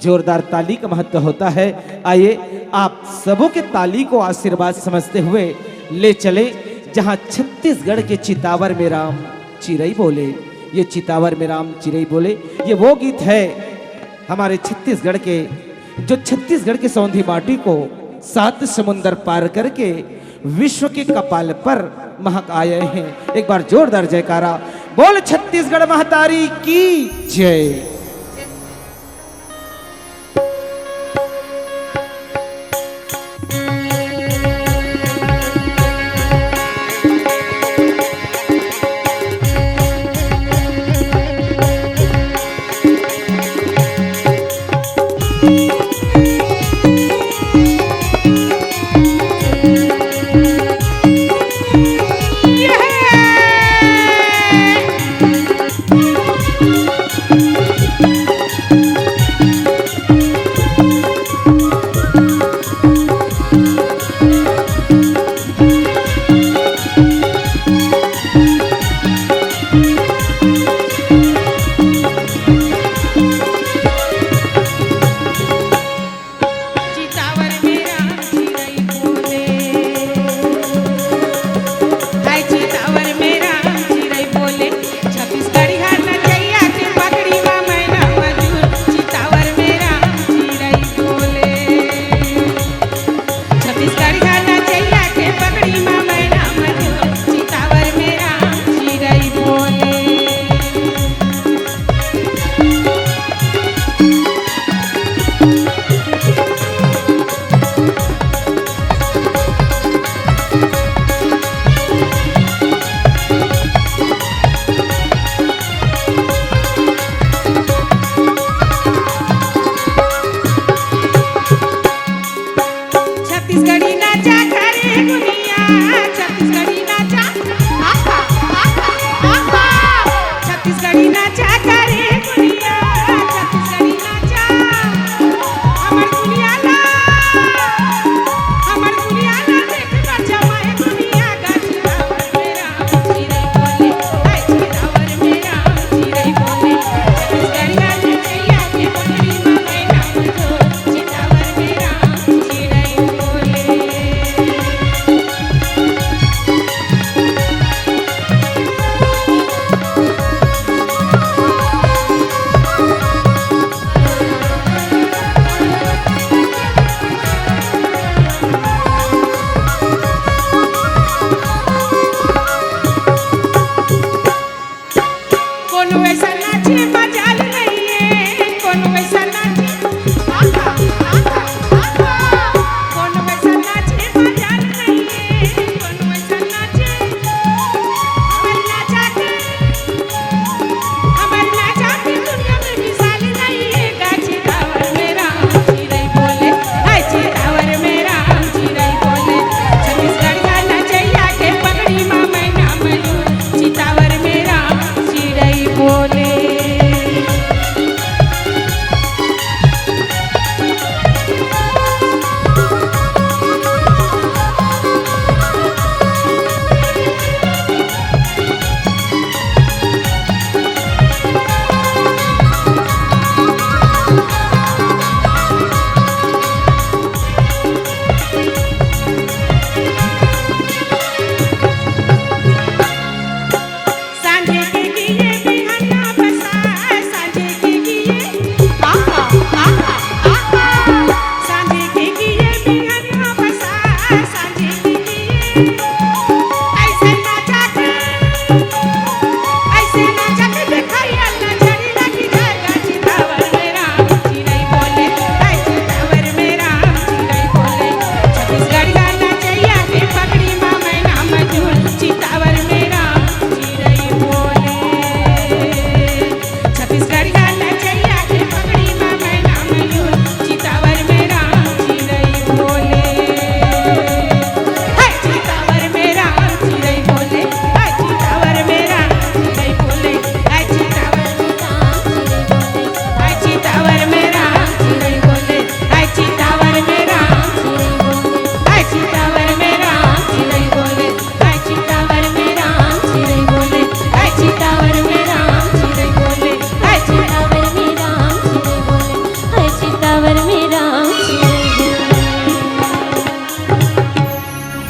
जोरदार ताली का महत्व होता है। आइए आप सबों के ताली को आशीर्वाद समझते हुए ले चले जहां छत्तीसगढ़ के चितावर में राम चिरई बोले। ये चितावर में राम चिरई बोले, ये वो गीत है हमारे छत्तीसगढ़ के, जो छत्तीसगढ़ के सौंधी माटी को 7 समुंदर पार करके विश्व के कपाल पर महक आए हैं। एक बार जोरदार जयकारा बोल छत्तीसगढ़ महतारी की जय।